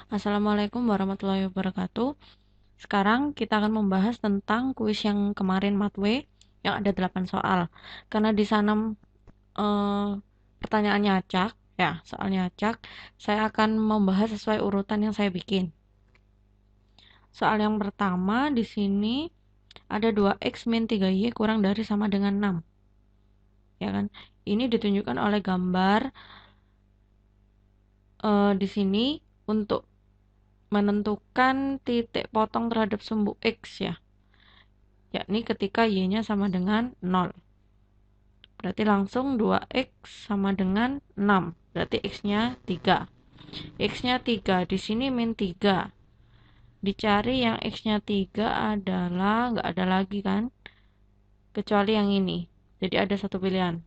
Assalamualaikum warahmatullahi wabarakatuh. Sekarang kita akan membahas tentang kuis yang kemarin Matwe yang ada 8 soal. Karena di sana eh, pertanyaannya acak, ya, soalnya acak, saya akan membahas sesuai urutan yang saya bikin. Soal yang pertama di sini ada 2x min 3y kurang dari sama dengan 6. Ya kan? Ini ditunjukkan oleh gambar di sini untuk menentukan titik potong terhadap sumbu x ya, yakni ketika y-nya sama dengan 0. Berarti langsung 2x sama dengan 6. Berarti x-nya 3. X-nya 3, di sini min 3. Dicari yang x-nya 3 adalah, nggak ada lagi kan, kecuali yang ini. Jadi ada satu pilihan.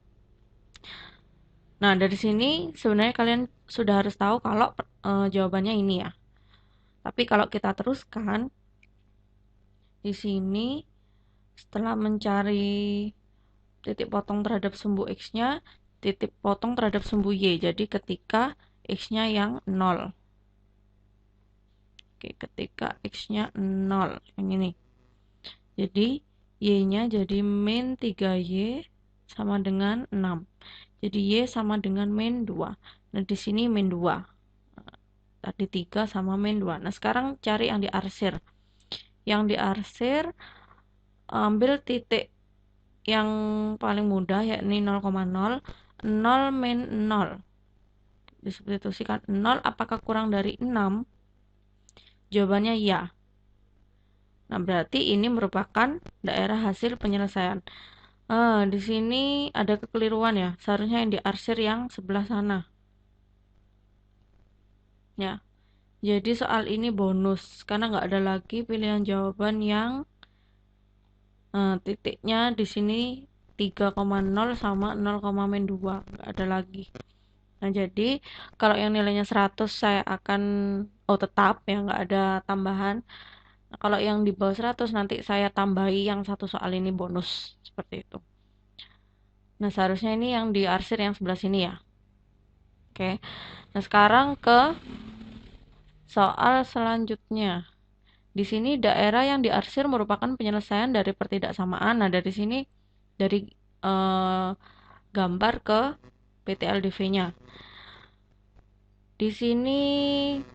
Nah, dari sini sebenarnya kalian sudah harus tahu kalau jawabannya ini ya. Tapi kalau kita teruskan, di sini setelah mencari titik potong terhadap sumbu x-nya, titik potong terhadap sumbu y. Jadi ketika x-nya yang 0. Oke, ketika x-nya 0. Yang ini. Jadi y-nya jadi min 3y sama dengan 6. Jadi y sama dengan min 2. Nah, di sini min 2. Tadi 3 sama min 2. Nah, sekarang cari yang diarsir. Yang diarsir, ambil titik yang paling mudah yakni 0,0. 0 min 0. Disubstitusikan 0 apakah kurang dari 6? Jawabannya ya. Nah, berarti ini merupakan daerah hasil penyelesaian. Di sini ada kekeliruan ya. Seharusnya yang diarsir yang sebelah sana. Ya. Jadi soal ini bonus karena nggak ada lagi pilihan jawaban yang titiknya di sini 3,0 sama 0,2. Nggak ada lagi. Nah, jadi kalau yang nilainya 100 saya akan tetap ya, nggak ada tambahan. Nah, kalau yang di bawah 100 nanti saya tambahi yang satu soal ini bonus seperti itu. Nah, seharusnya ini yang diarsir yang sebelah sini ya. Oke. Nah, sekarang ke soal selanjutnya. Di sini daerah yang diarsir merupakan penyelesaian dari pertidaksamaan. Nah, dari sini dari gambar ke PTLDV-nya. Di sini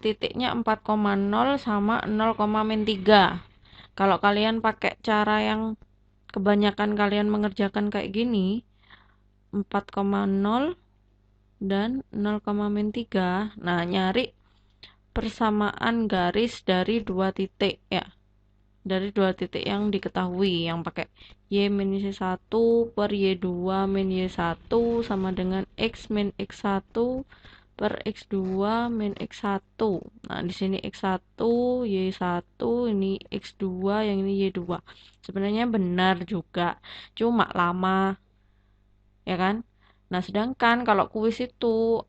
titiknya 4,0 sama 0,-3. Kalau kalian pakai cara yang kebanyakan kalian mengerjakan kayak gini, 4,0 dan 0,-3. Nah, nyari persamaan garis dari dua titik ya. Dari dua titik yang diketahui, yang pakai y min y1 per y2 min y1 sama dengan x min x1 per x2 min x1. Nah, di sini x1, y1, ini x2, yang ini y2. Sebenarnya benar juga, cuma lama, ya kan? Nah, sedangkan kalau kuis itu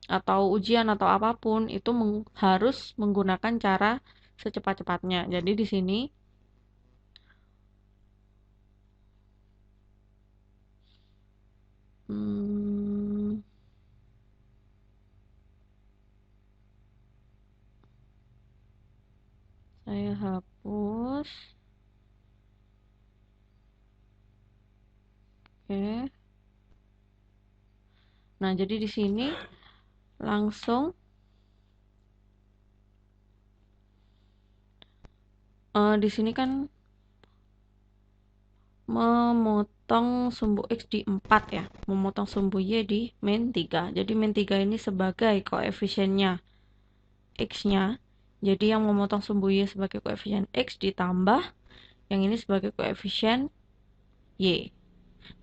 atau ujian atau apapun itu harus menggunakan cara secepat-cepatnya. Jadi di sini hmm, saya hapus. Oke. Nah, jadi di sini langsung di sini kan memotong sumbu x di 4 ya, memotong sumbu y di min 3. Jadi min 3 ini sebagai koefisiennya x-nya. Jadi yang memotong sumbu y sebagai koefisien x ditambah yang ini sebagai koefisien y.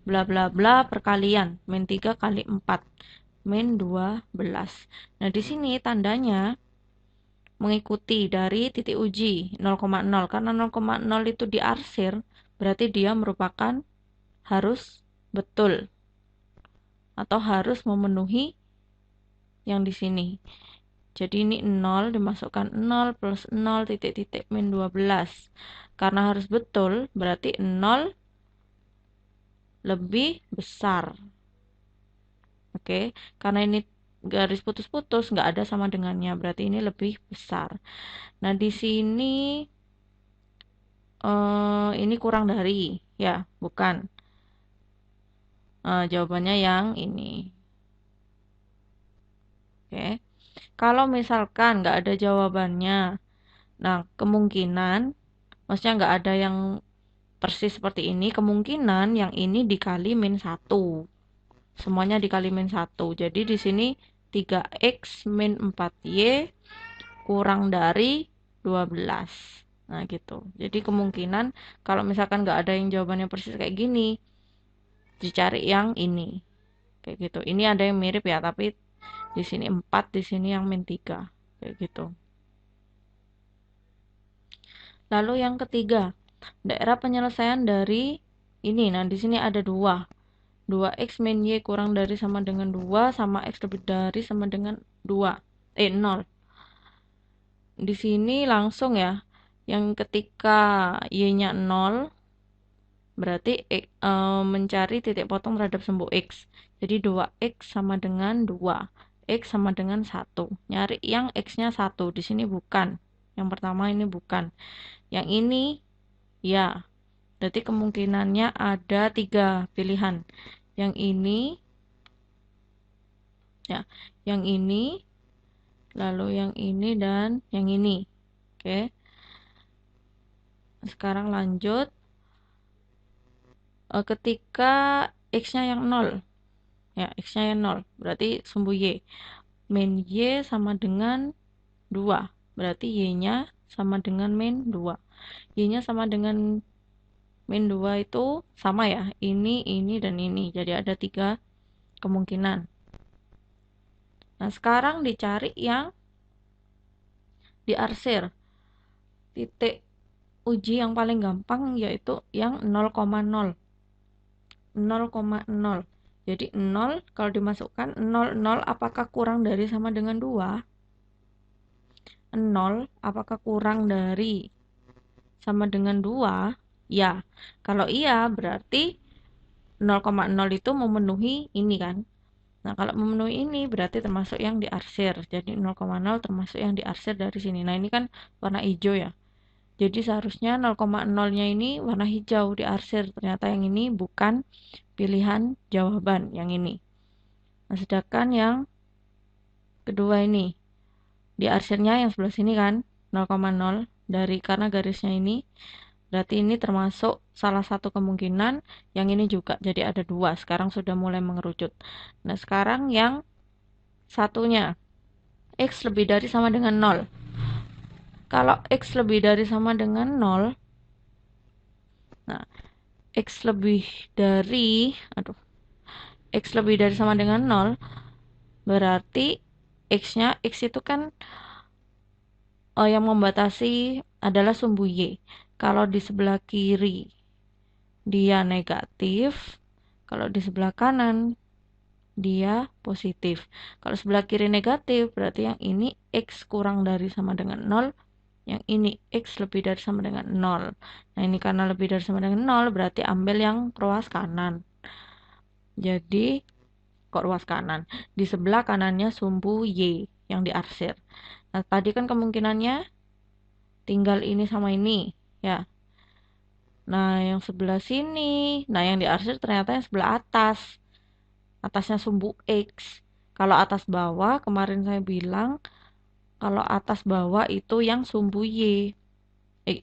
Bla bla bla perkalian min 3 kali 4 min 12. Nah, di sini tandanya mengikuti dari titik uji 0,0 karena 0,0 itu diarsir, berarti dia merupakan harus betul atau harus memenuhi yang di sini. Jadi ini 0 dimasukkan 0 plus 0 titik-titik min 12. Karena harus betul, berarti 0 lebih besar. Oke, karena ini garis putus-putus, nggak ada sama dengannya, berarti ini lebih besar. Nah, di sini ini kurang dari, ya, bukan. Jawabannya yang ini. Oke. Kalau misalkan nggak ada jawabannya, nah kemungkinan, maksudnya nggak ada yang persis seperti ini, kemungkinan yang ini dikali min 1. Semuanya dikali min 1. Jadi di sini 3x min 4y kurang dari 12. Nah gitu. Jadi kemungkinan kalau misalkan nggak ada yang jawabannya persis kayak gini, dicari yang ini. Kayak gitu. Ini ada yang mirip ya, tapi di sini 4, di sini yang min 3. Kayak gitu. Lalu yang ketiga, daerah penyelesaian dari ini. Nah, di sini ada 2. 2x min y kurang dari sama dengan 2 sama x lebih dari sama dengan 2. 0. Di sini langsung ya. Yang ketika y-nya 0 berarti mencari titik potong terhadap sumbu x. Jadi 2x sama dengan 2. X sama dengan 1. Nyari yang x-nya 1. Di sini bukan. Yang pertama ini bukan. Yang ini ya. Berarti kemungkinannya ada 3 pilihan. Yang ini ya, yang ini, lalu yang ini dan yang ini. Oke. Sekarang lanjut. Ketika x-nya yang 0. Ya, x-nya yang 0. Berarti sumbu y. Min y sama dengan 2. Berarti y-nya sama dengan min 2. Y-nya sama dengan min 2 itu sama ya. Ini, dan ini. Jadi ada 3 kemungkinan. Nah, sekarang dicari yang diarsir. Titik uji yang paling gampang yaitu yang 0,0. 0,0. Jadi 0 kalau dimasukkan 0 apakah kurang dari sama dengan 2? 0 apakah kurang dari sama dengan 2? Ya. Kalau iya berarti 0,0 itu memenuhi ini kan. Nah, kalau memenuhi ini berarti termasuk yang diarsir. Jadi 0,0 termasuk yang diarsir dari sini. Nah, ini kan warna hijau ya. Jadi seharusnya 0,0-nya ini warna hijau diarsir. Ternyata yang ini bukan pilihan jawaban, yang ini. Nah, sedangkan yang kedua ini, diarsirnya yang sebelah sini kan, 0,0 dari karena garisnya ini. Berarti ini termasuk salah satu kemungkinan, yang ini juga. Jadi ada 2, sekarang sudah mulai mengerucut. Nah, sekarang yang satunya, x lebih dari sama dengan 0. Kalau x lebih dari sama dengan 0, nah, x lebih dari, x lebih dari sama dengan 0, berarti x-nya, x itu kan yang membatasi adalah sumbu y. Kalau di sebelah kiri dia negatif, kalau di sebelah kanan dia positif. Kalau sebelah kiri negatif, berarti yang ini x kurang dari sama dengan 0, yang ini x lebih dari sama dengan 0. Nah, ini karena lebih dari sama dengan 0, berarti ambil yang ruas kanan. Jadi, kok ruas kanan? Di sebelah kanannya sumbu y yang diarsir. Nah, tadi kan kemungkinannya tinggal ini sama ini, ya. Nah, yang sebelah sini, nah yang diarsir ternyata yang sebelah atas. Atasnya sumbu X. Kalau atas bawah, kemarin saya bilang, kalau atas bawah itu yang sumbu Y.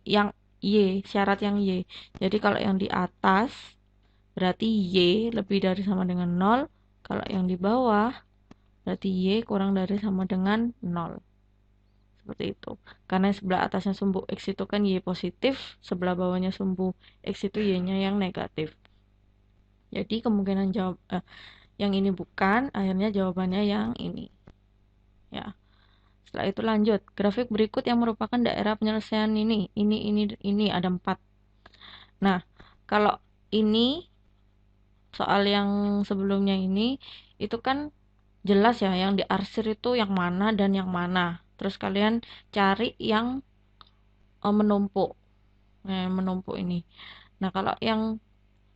Yang Y, syarat yang Y. Jadi kalau yang di atas, berarti Y lebih dari sama dengan 0. Kalau yang di bawah, berarti Y kurang dari sama dengan 0. Seperti itu. Karena sebelah atasnya sumbu X itu kan Y positif, sebelah bawahnya sumbu X itu Y-nya yang negatif. Jadi kemungkinan jawab yang ini bukan, akhirnya jawabannya yang ini. Ya. Setelah itu lanjut, grafik berikut yang merupakan daerah penyelesaian ini ada 4. Nah, kalau ini soal yang sebelumnya ini itu kan jelas ya, yang diarsir itu yang mana dan yang mana. Terus kalian cari yang menumpuk. Menumpuk ini. Nah, kalau yang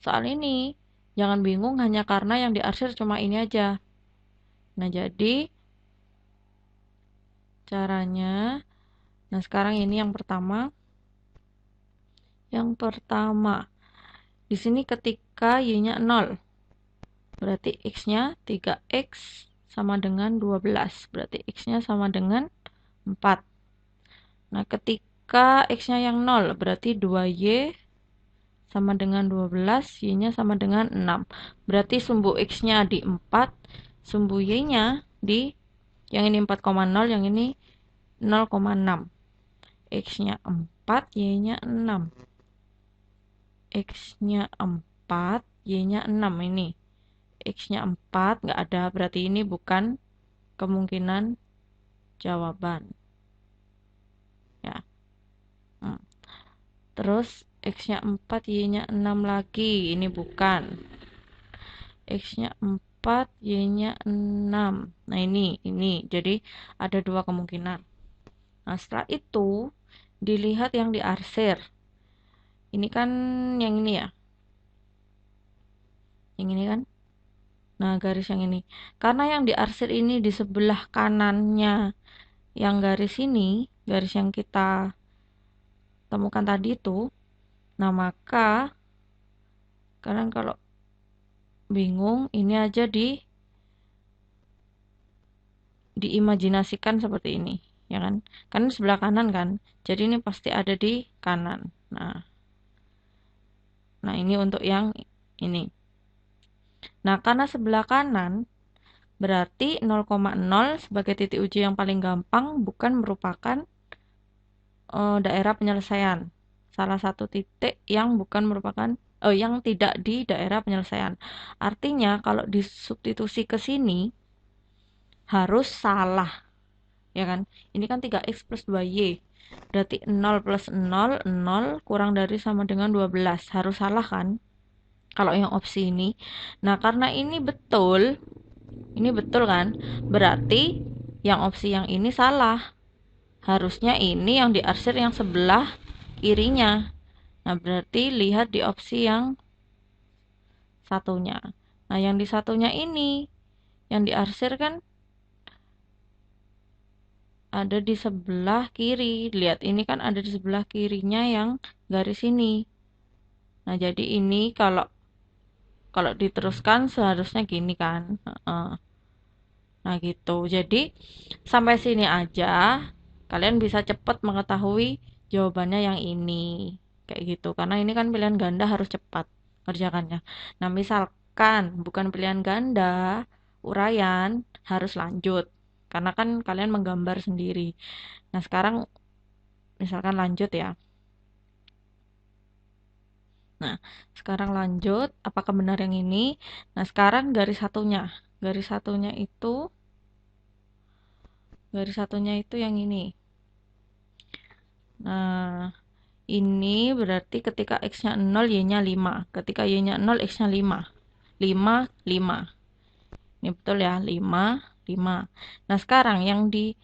soal ini jangan bingung hanya karena yang diarsir cuma ini aja. Nah, jadi caranya. Nah, sekarang ini yang pertama. Yang pertama, di sini ketika y-nya 0, berarti x-nya 3x sama dengan 12. Berarti x-nya sama dengan 4. Nah, ketika x-nya yang 0, berarti 2y sama dengan 12, y-nya sama dengan 6. Berarti sumbu x-nya di 4, sumbu y-nya di yang ini 4,0, yang ini 0,6. X-nya 4, y-nya 6. X-nya 4, y-nya 6 ini. X-nya 4, nggak ada, berarti ini bukan kemungkinan jawaban. Ya. Terus X-nya 4, Y-nya 6 lagi. Ini bukan. X-nya 4, Y-nya 6. Nah, ini. Jadi, ada dua kemungkinan. Nah, setelah itu, dilihat yang diarsir. Ini kan yang ini ya. Yang ini kan. Nah, garis yang ini. Karena yang diarsir ini di sebelah kanannya yang garis ini, garis yang kita temukan tadi itu. Nah, maka kalian kalau bingung, ini aja diimajinasikan seperti ini, ya kan? Kan sebelah kanan kan. Jadi ini pasti ada di kanan. Nah, ini untuk yang ini. Nah, karena sebelah kanan berarti 0,0 sebagai titik uji yang paling gampang bukan merupakan daerah penyelesaian. Salah satu titik yang bukan merupakan yang tidak di daerah penyelesaian. Artinya kalau disubstitusi ke sini harus salah. Ya kan? Ini kan 3x plus 2y. Berarti 0 plus 0, 0 kurang dari sama dengan 12. Harus salah kan? Kalau yang opsi ini. Nah, karena ini betul kan? Berarti yang opsi yang ini salah. Harusnya ini yang diarsir yang sebelah kirinya. Nah, berarti lihat di opsi yang satunya. Nah, yang di satunya ini, yang diarsir kan ada di sebelah kiri. Lihat, ini kan ada di sebelah kirinya yang garis ini. Nah, jadi ini kalau diteruskan seharusnya gini kan. Nah, gitu. Jadi, sampai sini aja kalian bisa cepat mengetahui jawabannya yang ini. Kayak gitu. Karena ini kan pilihan ganda harus cepat kerjakannya. Nah, misalkan bukan pilihan ganda, uraian harus lanjut. Karena kan kalian menggambar sendiri. Nah, sekarang misalkan lanjut ya. Nah, sekarang lanjut. Apakah benar yang ini? Nah, sekarang garis satunya. Garis satunya itu yang ini. Nah, ini berarti ketika x-nya 0, y-nya 5. Ketika y-nya 0, x-nya 5. 5, 5. Ini betul ya, 5, 5. Nah, sekarang yang di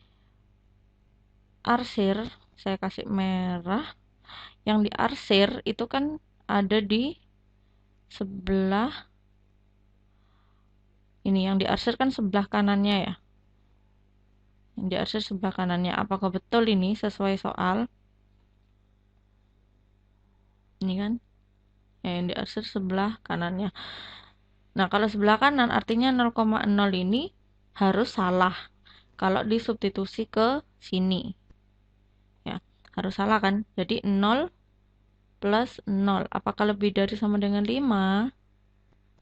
arsir, saya kasih merah. Yang di arsir itu kan ada di sebelah ini. Yang di arsir kan sebelah kanannya ya. Yang di arsir sebelah kanannya. Apakah betul ini sesuai soal? Ini kan. Ya, yang di arsir sebelah kanannya. Nah, kalau sebelah kanan artinya 0,0 ini harus salah. Kalau disubstitusi ke sini. Ya, harus salah kan? Jadi 0 plus 0. Apakah lebih dari sama dengan 5?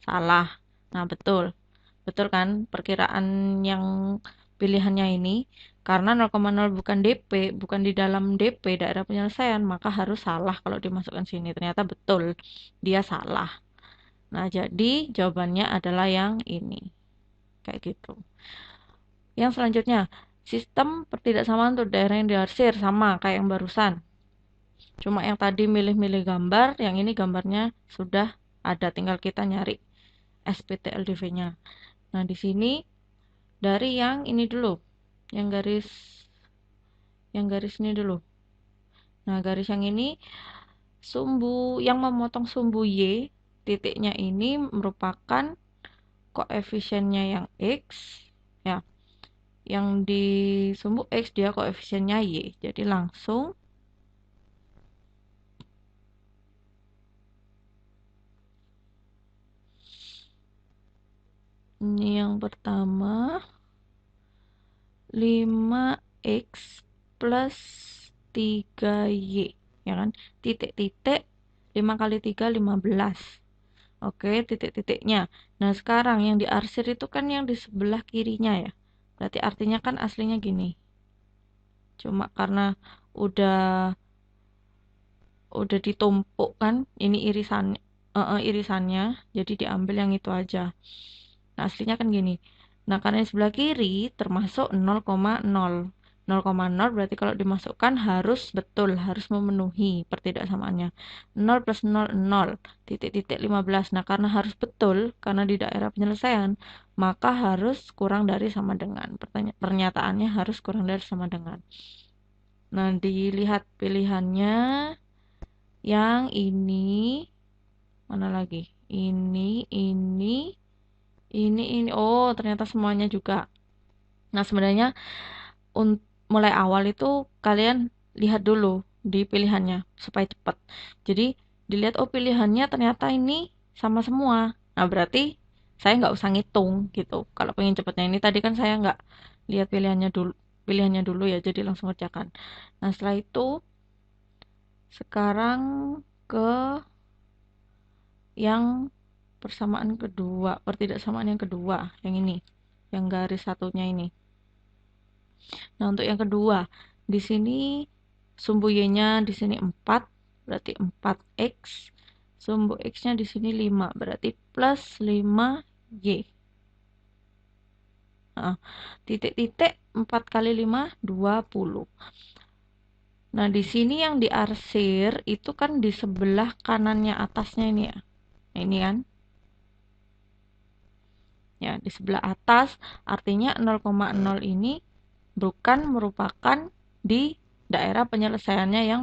Salah. Nah, betul. Betul kan? Perkiraan yang pilihannya ini. Karena 0,0 bukan DP, bukan di dalam DP, daerah penyelesaian, maka harus salah kalau dimasukkan sini. Ternyata betul. Dia salah. Nah, jadi jawabannya adalah yang ini. Kayak gitu. Yang selanjutnya, sistem pertidaksamaan untuk daerah yang diarsir sama kayak yang barusan. Cuma yang tadi milih-milih gambar, yang ini gambarnya sudah ada, tinggal kita nyari SPTLDV-nya. Nah, di sini dari yang ini dulu. Yang garis ini dulu. Nah, garis yang ini yang memotong sumbu Y, titiknya ini merupakan koefisiennya yang X, ya. Yang di sumbu X dia koefisiennya Y. Jadi langsung ini yang pertama 5X plus 3Y, ya kan? Titik-titik 5 kali 3 15. Oke, titik-titiknya. Nah, sekarang yang diarsir itu kan yang di sebelah kirinya ya. Berarti artinya kan aslinya gini. Cuma karena udah ditumpuk kan, ini irisannya, jadi diambil yang itu aja. Nah, aslinya kan gini. Nah, karena yang sebelah kiri termasuk 0,0. 0,0 berarti kalau dimasukkan harus betul, harus memenuhi pertidaksamaannya. 0 plus 0, 0. Titik-titik 15. Nah, karena harus betul, karena di daerah penyelesaian, maka harus kurang dari sama dengan. Pernyataannya harus kurang dari sama dengan. Nah, dilihat pilihannya. Yang ini, mana lagi? Ini. Oh, ternyata semuanya juga. Nah, sebenarnya mulai awal itu kalian lihat dulu di pilihannya supaya cepat. Jadi dilihat, oh pilihannya ternyata ini sama semua. Nah, berarti saya nggak usah ngitung gitu. Kalau pengen cepatnya, ini tadi kan saya nggak lihat pilihannya dulu ya, jadi langsung kerjakan. Nah, setelah itu sekarang ke yang persamaan kedua, pertidaksamaan yang kedua, yang ini, yang garis satunya ini. Nah, untuk yang kedua, di sini sumbu y-nya di sini 4, berarti 4x. Sumbu x-nya di sini 5, berarti plus 5y. Nah, titik-titik 4 kali 5, 20. Nah, di sini yang diarsir itu kan di sebelah kanannya atasnya ini ya. Nah, ini kan. Ya, di sebelah atas artinya 0,0 ini bukan merupakan di daerah penyelesaiannya yang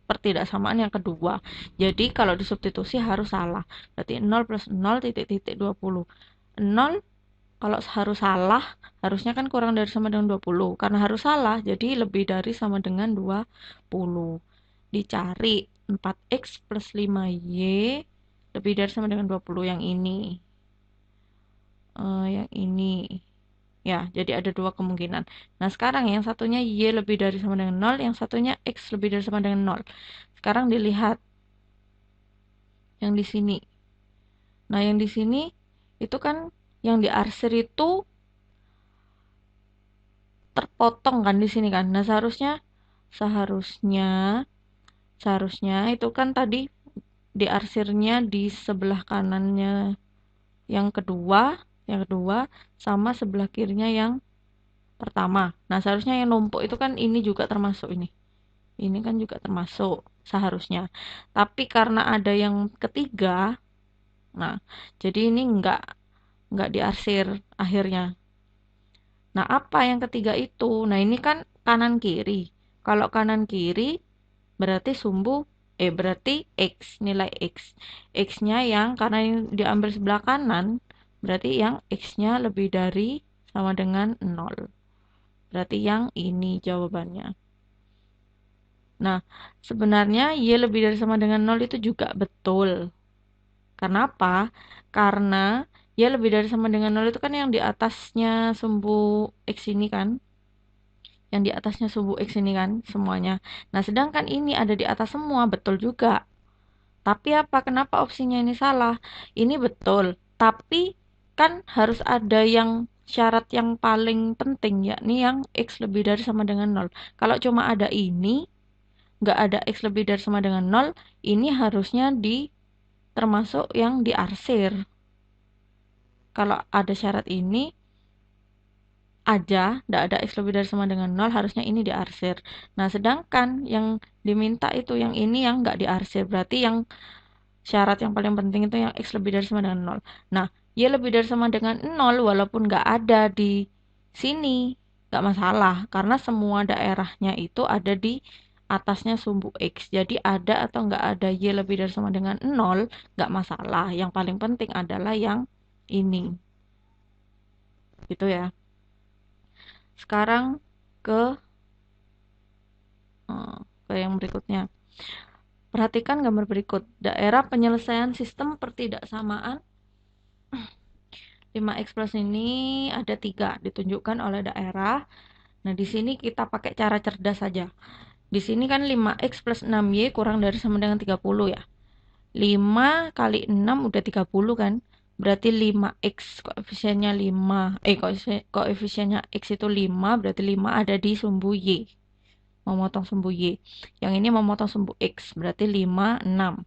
pertidaksamaan yang kedua. Jadi kalau disubstitusi harus salah. Berarti 0 plus 0 titik-titik 20. 0 kalau harus salah, harusnya kan kurang dari sama dengan 20. Karena harus salah, jadi lebih dari sama dengan 20. Dicari 4x plus 5y lebih dari sama dengan 20 yang ini. Yang ini. Ya, jadi ada dua kemungkinan. Nah, sekarang yang satunya Y lebih dari sama dengan 0, yang satunya X lebih dari sama dengan 0. Sekarang dilihat yang di sini. Nah, yang di sini itu kan yang diarsir itu terpotong kan di sini kan. Nah, seharusnya itu kan tadi diarsirnya di sebelah kanannya yang kedua sama sebelah kirinya yang pertama. Nah, seharusnya yang numpuk itu kan ini juga termasuk ini. Ini kan juga termasuk seharusnya. Tapi karena ada yang ketiga, nah, jadi ini enggak diarsir akhirnya. Nah, apa yang ketiga itu? Nah, ini kan kanan kiri. Kalau kanan kiri berarti berarti X, nilai X. X-nya yang karena yang diambil sebelah kanan, berarti yang X-nya lebih dari sama dengan 0. Berarti yang ini jawabannya. Nah, sebenarnya Y lebih dari sama dengan 0 itu juga betul. Kenapa? Karena Y lebih dari sama dengan 0 itu kan yang di atasnya sumbu X ini kan. Yang di atasnya sumbu X ini kan semuanya. Nah, sedangkan ini ada di atas semua, betul juga. Tapi apa? Kenapa opsinya ini salah? Ini betul. Tapi kan harus ada yang syarat yang paling penting, yakni yang X lebih dari sama dengan 0. Kalau cuma ada ini, nggak ada X lebih dari sama dengan 0, ini harusnya termasuk yang diarsir. Kalau ada syarat ini aja, nggak ada X lebih dari sama dengan 0, harusnya ini diarsir. Nah, sedangkan yang diminta itu yang ini yang nggak diarsir. Berarti yang syarat yang paling penting itu yang X lebih dari sama dengan 0. Nah, Y lebih dari sama dengan 0 walaupun nggak ada di sini, nggak masalah. Karena semua daerahnya itu ada di atasnya sumbu X. Jadi ada atau nggak ada Y lebih dari sama dengan 0, nggak masalah. Yang paling penting adalah yang ini. Gitu ya. Sekarang ke yang berikutnya. Perhatikan gambar berikut. Daerah penyelesaian sistem pertidaksamaan 5x plus ini ada 3 ditunjukkan oleh daerah. Nah, di sini kita pakai cara cerdas saja. Di sini kan 5x plus 6y kurang dari sama dengan 30 ya. 5 kali 6 udah 30 kan. Berarti 5x koefisiennya 5. Koefisiennya x itu 5, berarti 5 ada di sumbu y. Memotong sumbu y. Yang ini memotong sumbu x, berarti 5, 6.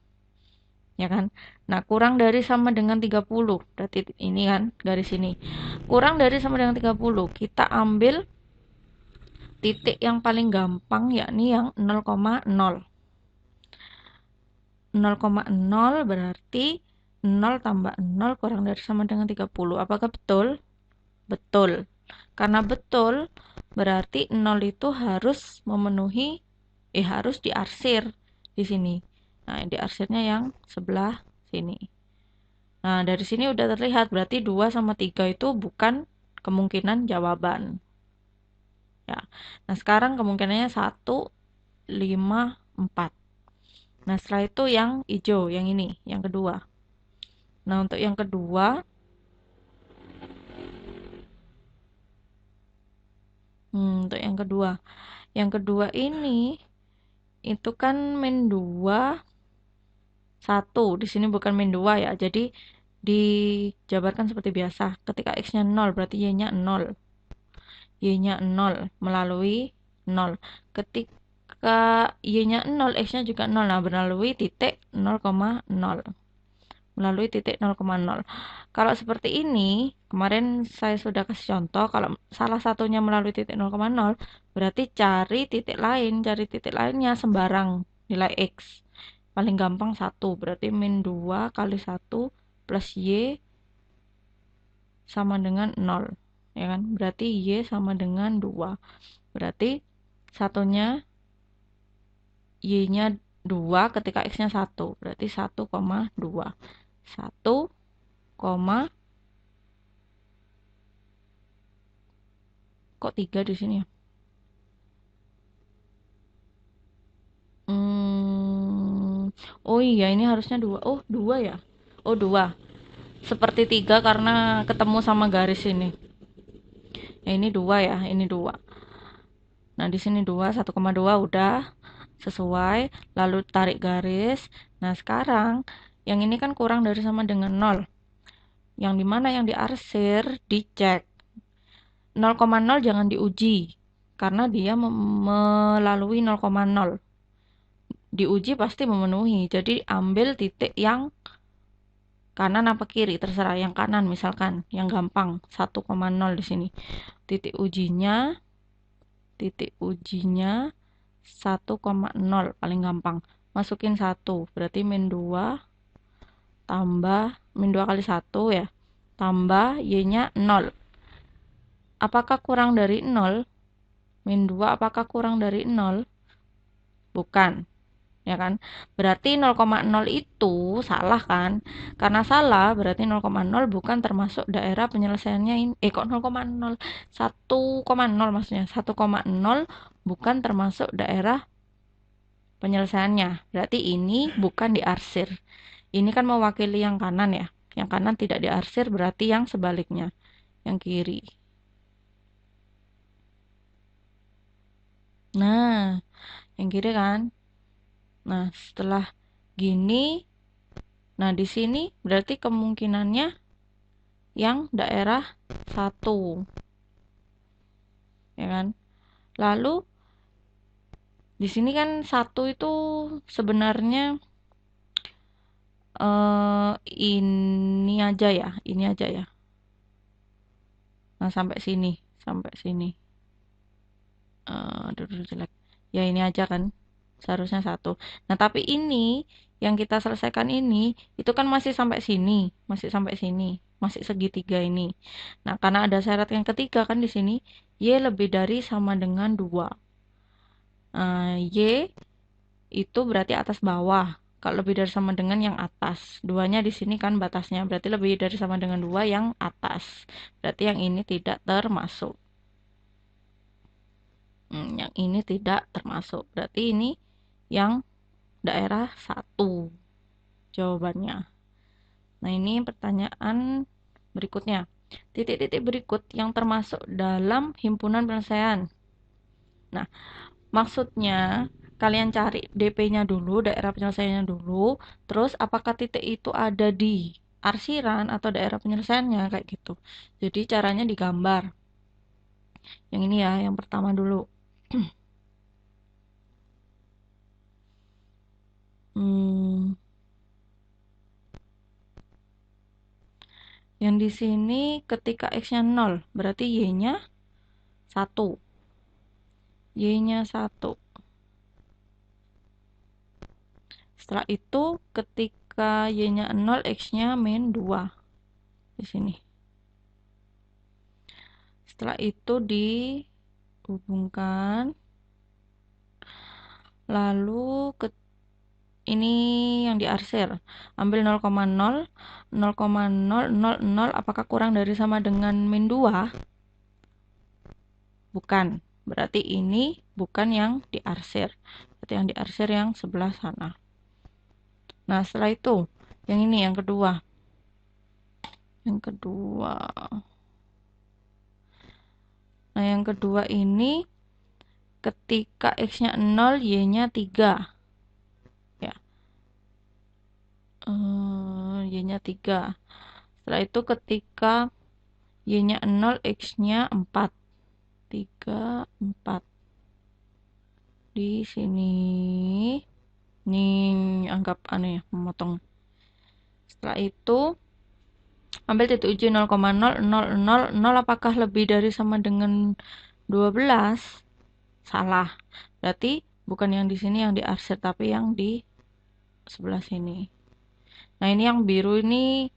Ya kan? Nah, kurang dari sama dengan 30. Berarti ini kan garis ini. Kurang dari sama dengan 30. Kita ambil titik yang paling gampang yakni yang 0,0. 0,0 berarti 0 tambah 0 kurang dari sama dengan 30. Apakah betul? Betul. Karena betul, berarti 0 itu harus memenuhi, harus diarsir di sini. Nah, diarsirnya yang sebelah sini. Nah, dari sini udah terlihat berarti 2 sama 3 itu bukan kemungkinan jawaban. Ya. Nah, sekarang kemungkinannya 1, 5, 4. Nah, setelah itu yang hijau, yang ini, yang kedua. Nah, untuk yang kedua, yang kedua ini itu kan min 2 1. Di sini bukan min 2 ya. Jadi dijabarkan seperti biasa. Ketika x-nya 0 berarti y-nya 0. Y-nya 0 melalui 0. Ketika y-nya 0, x-nya juga 0. Nah, melalui titik 0,0. Melalui titik 0,0. Kalau seperti ini, kemarin saya sudah kasih contoh, kalau salah satunya melalui titik 0,0, berarti cari titik lain, cari titik lainnya sembarang nilai x. Paling gampang 1, berarti min 2 kali 1 plus y sama dengan 0. Ya kan? Berarti y sama dengan 2. Berarti satunya y-nya 2 ketika x-nya 1. Berarti 1,2. 1, kok 3 di sini ya? Oh iya, ini harusnya 2. Oh, 2 ya? Oh, 2. Seperti 3 karena ketemu sama garis ini. Ya, ini 2 ya, ini 2. Nah, di sini 2, 1,2 udah sesuai. Lalu tarik garis. Nah, sekarang yang ini kan kurang dari sama dengan 0. Yang dimana yang diarsir, dicek. 0,0 jangan diuji. Karena dia melalui 0,0. Diuji pasti memenuhi. Jadi, ambil titik yang kanan apa kiri, terserah. Yang kanan misalkan, yang gampang. 1,0 di sini. Titik ujinya 1,0 paling gampang. Masukin 1, berarti min 2 tambah min 2 kali 1 ya. Tambah y-nya 0. Apakah kurang dari 0? Min 2 apakah kurang dari 0? Bukan. Ya kan? Berarti 0,0 itu salah kan? Karena salah berarti 0,0 bukan termasuk daerah penyelesaiannya ini. Kok 0,0? 1,0 maksudnya. 1,0 bukan termasuk daerah penyelesaiannya. Berarti ini bukan diarsir. Ini kan mewakili yang kanan ya. Yang kanan tidak diarsir berarti yang sebaliknya. Yang kiri. Nah, yang kiri kan? Nah, setelah gini, nah di sini berarti kemungkinannya yang daerah 1. Ya kan? Lalu di sini kan 1 itu sebenarnya ini aja ya, ini aja ya. Nah, sampai sini, sampai sini. Aduh, jelek. Ya ini aja kan. Seharusnya 1. Nah, tapi ini yang kita selesaikan ini itu kan masih sampai sini, masih sampai sini, masih segitiga ini. Nah, karena ada syarat yang ketiga kan di sini, y lebih dari sama dengan 2. Y itu berarti atas bawah. Kalau lebih dari sama dengan yang atas. 2-nya di sini kan batasnya, berarti lebih dari sama dengan 2 yang atas. Berarti yang ini tidak termasuk. Yang ini tidak termasuk. Berarti ini yang daerah 1 jawabannya. Nah, ini pertanyaan berikutnya. Titik-titik berikut yang termasuk dalam himpunan penyelesaian. Nah, maksudnya kalian cari DP-nya dulu, daerah penyelesaiannya dulu, terus apakah titik itu ada di arsiran atau daerah penyelesaiannya, kayak gitu. Jadi caranya digambar. Yang ini ya, yang pertama dulu. Yang di sini ketika X-nya 0, berarti Y-nya 1. Y-nya 1. Setelah itu ketika Y-nya 0, X-nya min 2. Di sini. Setelah itu dihubungkan. Lalu ini yang diarsir. Ambil 0,0, 0,000, apakah kurang dari sama dengan min 2? Bukan. Berarti ini bukan yang diarsir. Berarti yang diarsir yang sebelah sana. Nah, setelah itu, yang ini, yang kedua. Yang kedua. Nah, yang kedua ini, ketika X-nya 0, Y-nya 3. Ya. Y-nya 3. Setelah itu ketika Y-nya 0, X-nya 4. 3, 4. Di sini. Ini anggap aneh ya, memotong. Setelah itu ambil titik uji 0,0000, apakah lebih dari sama dengan 12? Salah. Berarti bukan yang di sini yang diarsir, tapi yang di sebelah sini. Nah, ini yang biru ini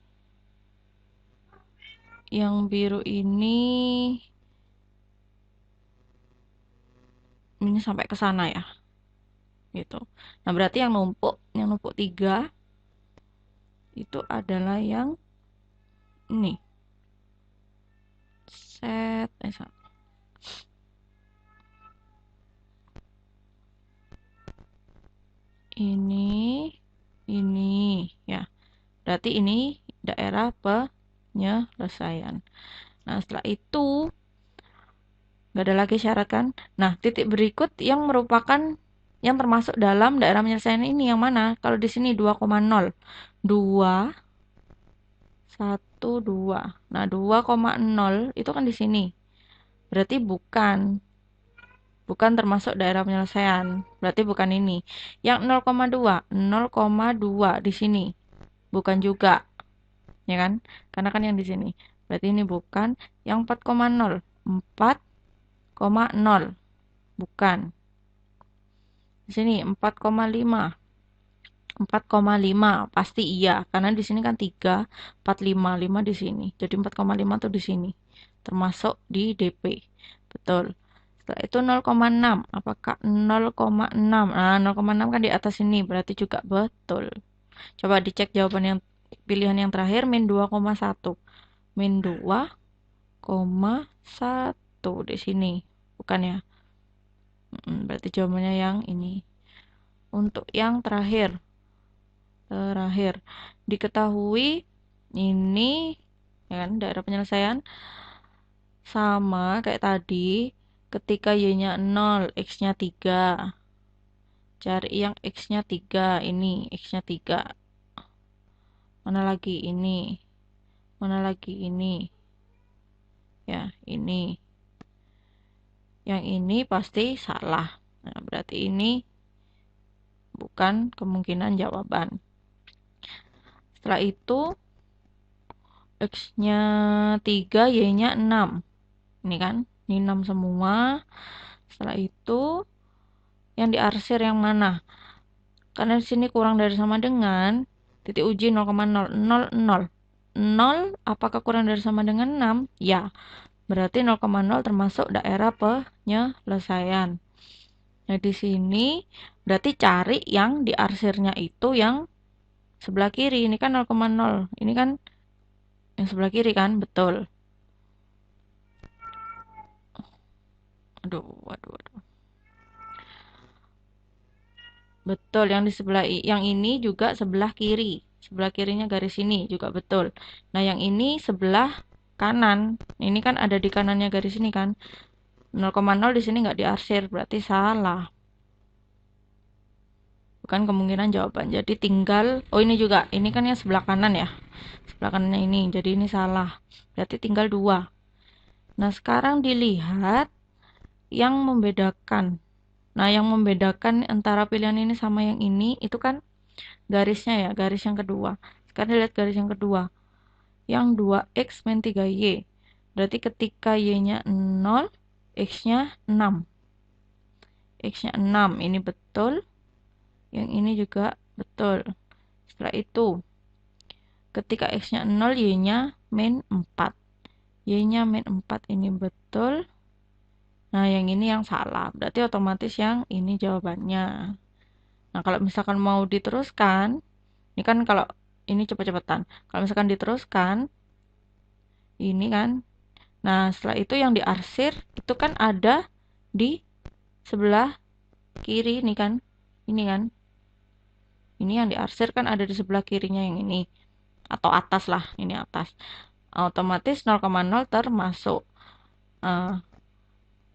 ini sampai ke sana ya. Gitu. Nah, berarti yang numpuk 3 itu adalah yang ini. Set ini ya. Berarti ini daerah penyelesaian. Nah, setelah itu nggak ada lagi syarat kan? Nah, titik berikut yang merupakan yang termasuk dalam daerah penyelesaian ini yang mana? Kalau di sini 2,0. 2 1 2. Nah, 2,0 itu kan di sini. Berarti bukan termasuk daerah penyelesaian. Berarti bukan ini. Yang 0,2 di sini. Bukan juga. Ya kan? Karena kan yang di sini. Berarti ini bukan. Yang 4,0. 4,0. Bukan. Di sini 4,5. 4,5 pasti iya. Karena di sini kan 3, 4, 5 di sini. Jadi 4,5 tuh di sini. Termasuk di DP. Betul. Setelah itu 0,6. Apakah 0,6? Nah, 0,6 kan di atas ini. Berarti juga betul. Coba dicek jawaban yang pilihan yang terakhir. Min 2,1. Min 2,1 di sini. Bukan ya? Berarti jawabannya yang ini. Untuk yang terakhir. Diketahui ini ya kan daerah penyelesaian sama kayak tadi ketika Y-nya 0, X-nya 3. Cari yang X-nya 3, ini X-nya 3. Mana lagi ini? Mana lagi ini? Ya, ini. Yang ini pasti salah. Nah, berarti ini bukan kemungkinan jawaban. Setelah itu X-nya 3, Y-nya 6. Ini kan, ini 6 semua. Setelah itu yang diarsir yang mana? Karena di sini kurang dari sama dengan titik uji 0,000. 0 apakah kurang dari sama dengan 6? Ya. Berarti 0,0 termasuk daerah penyelesaian. Nah, di sini berarti cari yang diarsirnya itu yang sebelah kiri. Ini kan 0,0. Ini kan yang sebelah kiri kan? Betul. Aduh. Betul, yang di sebelah yang ini juga sebelah kiri. Sebelah kirinya garis ini juga betul. Nah, yang ini sebelah kanan. Ini kan ada di kanannya garis ini kan. 0,0 di sini nggak diarsir, berarti salah. Bukan kemungkinan jawaban. Jadi tinggal, oh ini juga, ini kan yang sebelah kanan ya. Sebelah kanannya ini, jadi ini salah. Berarti tinggal 2. Nah, sekarang dilihat yang membedakan. Nah, yang membedakan antara pilihan ini sama yang ini, itu kan garisnya ya, garis yang kedua. Sekarang lihat garis yang kedua. Yang 2x min 3y. Berarti ketika y-nya 0, x-nya 6. X-nya 6, ini betul. Yang ini juga betul. Setelah itu, ketika x-nya 0, y-nya min 4. Y-nya min 4 ini betul. Nah, yang ini yang salah. Berarti otomatis yang ini jawabannya. Nah, kalau misalkan mau diteruskan, ini kan kalau ini cepet-cepetan. Kalau misalkan diteruskan, ini kan. Nah, setelah itu yang diarsir, itu kan ada di sebelah kiri ini kan. Ini kan. Ini yang diarsir kan ada di sebelah kirinya yang ini. Atau atas lah, ini atas. Otomatis 0,0 termasuk. Eh,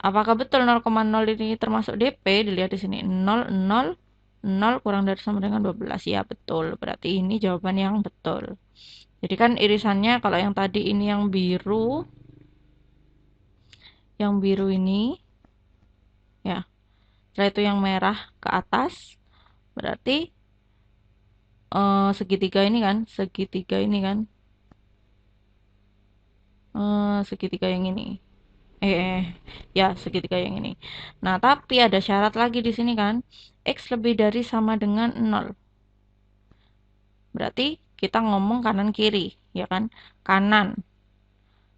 apakah betul 0,0 ini termasuk DP? Dilihat di sini 0, 0, 0 kurang dari sama dengan 12. Ya, betul. Berarti ini jawaban yang betul. Jadi kan irisannya kalau yang tadi ini yang biru ini, ya. Setelah itu yang merah ke atas, berarti segitiga ini kan, segitiga yang ini. Ya segitiga yang ini. Nah, tapi ada syarat lagi di sini kan, x lebih dari sama dengan 0. Berarti kita ngomong kanan kiri, ya kan? Kanan.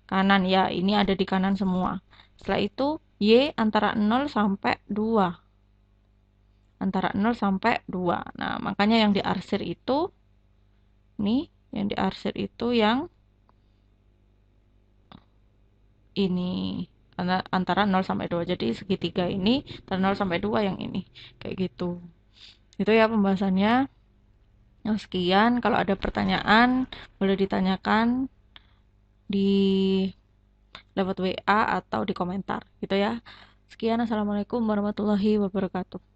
Kanan ya, ini ada di kanan semua. Setelah itu y antara 0 sampai 2. Antara 0 sampai 2. Nah, makanya yang diarsir itu nih, yang diarsir itu yang ini antara 0 sampai 2. Jadi segitiga ini antara 0 sampai 2 yang ini. Kayak gitu. Itu ya pembahasannya. Nah, sekian. Kalau ada pertanyaan boleh ditanyakan di lewat WA atau di komentar gitu ya. Sekian, assalamualaikum warahmatullahi wabarakatuh.